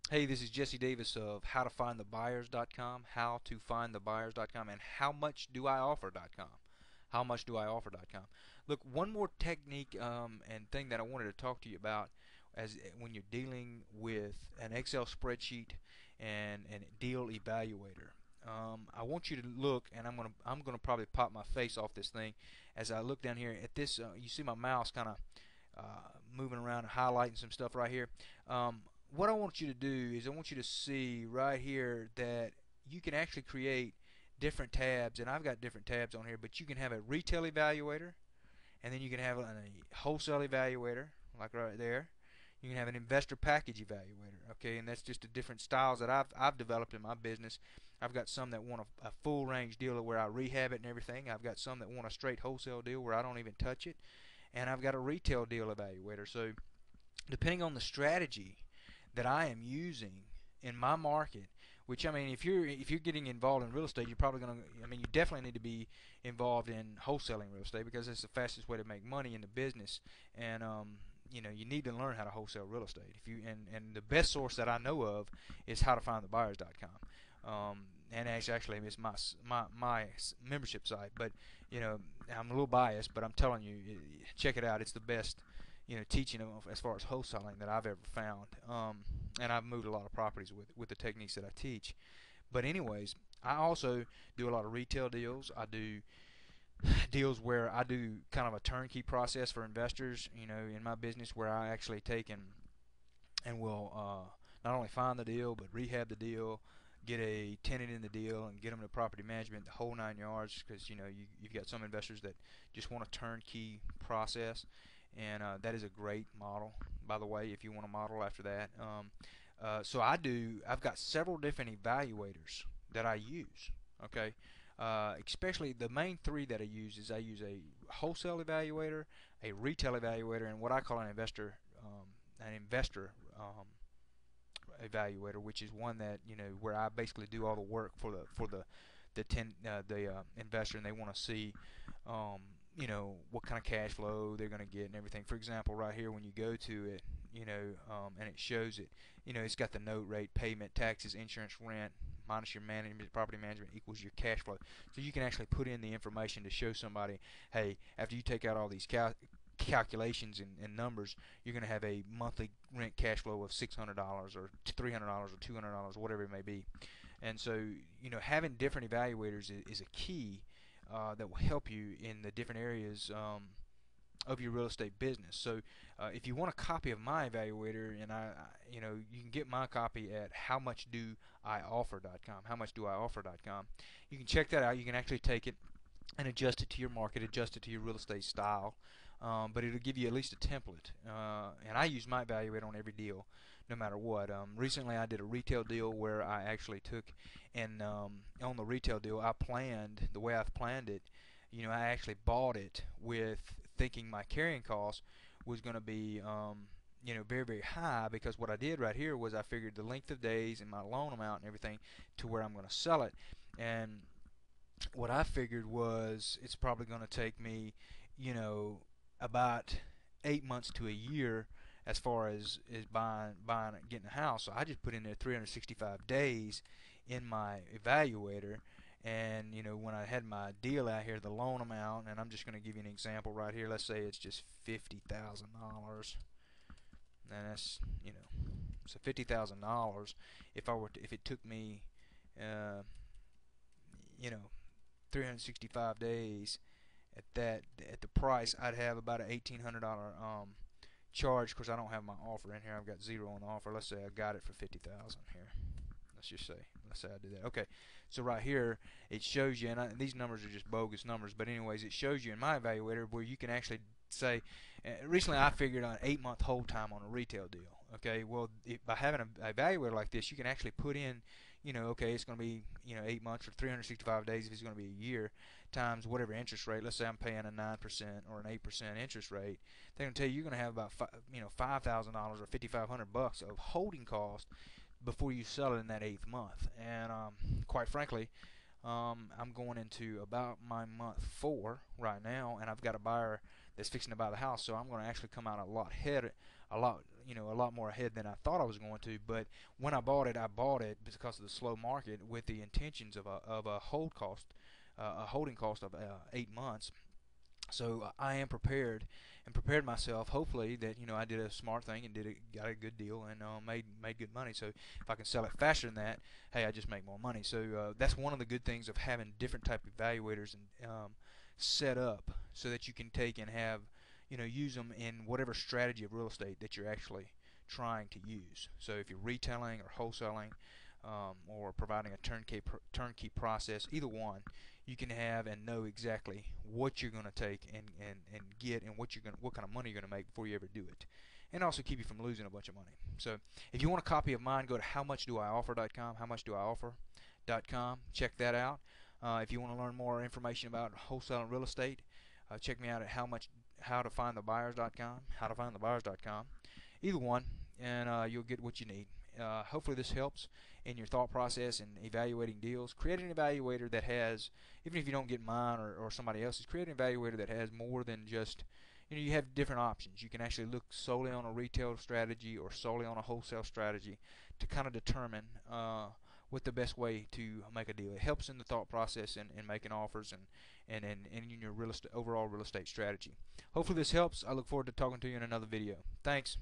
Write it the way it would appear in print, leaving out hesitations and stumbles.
Hey, this is Jesse Davis of howtofindthebuyers.com, howtofindthebuyers.com, and howmuchdoioffer.com. Howmuchdoioffer.com. Look, one more technique and thing that I wanted to talk to you about as when you're dealing with an Excel spreadsheet and deal evaluator. I want you to look, and I'm gonna probably pop my face off this thing as I look down here at this. You see my mouse kind of moving around and highlighting some stuff right here. What I want you to do is I want you to see right here that you can actually create different tabs, and I've got different tabs on here, but you can have a retail evaluator, and then you can have a wholesale evaluator, like right there. You can have an investor package evaluator, okay, and that's just the different styles that I've developed in my business. I've got some that want a full range deal where I rehab it and everything. I've got some that want a straight wholesale deal where I don't even touch it, and I've got a retail deal evaluator. So depending on the strategy that I am using in my market, which I mean, if you're getting involved in real estate, you're probably going to. I mean, you definitely need to be involved in wholesaling real estate because it's the fastest way to make money in the business. And you need to learn how to wholesale real estate. If you and the best source that I know of is howtofindthebuyers.com. And actually, it's my membership site. But I'm a little biased, but I'm telling you, check it out. It's the best teaching as far as wholesaling that I've ever found. And I've moved a lot of properties with the techniques that I teach. But anyways, I also do a lot of retail deals. I do deals where I do kind of a turnkey process for investors, in my business where I actually take and will not only find the deal but rehab the deal, get a tenant in the deal, and get them to property management, the whole 9 yards. Because you've got some investors that just want a turnkey process, and that is a great model, by the way, if you want a model after that. So I've got several different evaluators that I use. Okay, especially the main three that I use a wholesale evaluator, a retail evaluator, and what I call an investor evaluator, which is one that where I basically do all the work for the investor, and they want to see what kind of cash flow they're going to get and everything. For example, right here when you go to it, and it shows it, it's got the note rate, payment, taxes, insurance, rent minus your management, property management equals your cash flow. So you can actually put in the information to show somebody, hey, after you take out all these calculations and numbers, you're going to have a monthly rent cash flow of $600 or $300 or $200, whatever it may be. And so, having different evaluators is a key that will help you in the different areas of your real estate business. So, if you want a copy of my evaluator, and you can get my copy at howmuchdoioffer.com. Howmuchdoioffer.com. You can check that out. You can actually take it and adjust it to your market, adjust it to your real estate style. But it'll give you at least a template. And I use my evaluator on every deal, no matter what. Recently, I did a retail deal where I actually took and on the retail deal, the way I've planned it. I actually bought it with thinking my carrying cost was going to be very, very high, because what I did right here was I figured the length of days and my loan amount and everything to where I'm going to sell it. And what I figured was it's probably going to take me, about 8 months to a year as far as buying getting a house. So I just put in there 365 days in my evaluator. And when I had my deal out here, the loan amount, and I'm just going to give you an example right here. Let's say it's just $50,000, and that's so $50,000. If it took me uh, you know 365 days at the price, I'd have about an $1,800 charge. Of course, I don't have my offer in here. I've got zero on the offer. Let's say I got it for 50,000 here. Let's say I did that. Okay, so right here it shows you, and these numbers are just bogus numbers, but anyways, it shows you in my evaluator where you can actually say, recently I figured on 8 month hold time on a retail deal. Okay, well, by having an evaluator like this, you can actually put in, okay, it's going to be 8 months or 365 days if it's going to be a year, times whatever interest rate. Let's say I'm paying a 9% or an 8% interest rate. They're going to tell you you're going to have about $5,000 or $5,500 of holding cost before you sell it in that 8th month. And quite frankly, I'm going into about my month 4 right now, and I've got a buyer that's fixing to buy the house, so I'm going to actually come out a lot a lot more ahead than I thought I was going to. But when I bought it because of the slow market with the intentions of a holding cost of 8 months. So I am prepared and prepared myself. Hopefully that I did a smart thing and got a good deal and made good money. So if I can sell it faster than that, hey, I just make more money. So that's one of the good things of having different type of evaluators and set up so that you can take and have use them in whatever strategy of real estate that you're actually trying to use. So if you're retailing or wholesaling or providing a turnkey process, either one, you can have and know exactly what you're going to take and get and what kind of money you're going to make before you ever do it, and also keep you from losing a bunch of money. So if you want a copy of mine, go to howmuchdoioffer.com, howmuchdoioffer.com. Check that out. If you want to learn more information about wholesaling real estate, check me out at howtofindthebuyers.com. Either one, and you'll get what you need. Hopefully this helps in your thought process in evaluating deals. Create an evaluator that has, even if you don't get mine or somebody else's, create an evaluator that has more than just, you have different options. You can actually look solely on a retail strategy or solely on a wholesale strategy to kind of determine what the best way to make a deal. It helps in the thought process and making offers and in your overall real estate strategy. Hopefully this helps. I look forward to talking to you in another video. Thanks.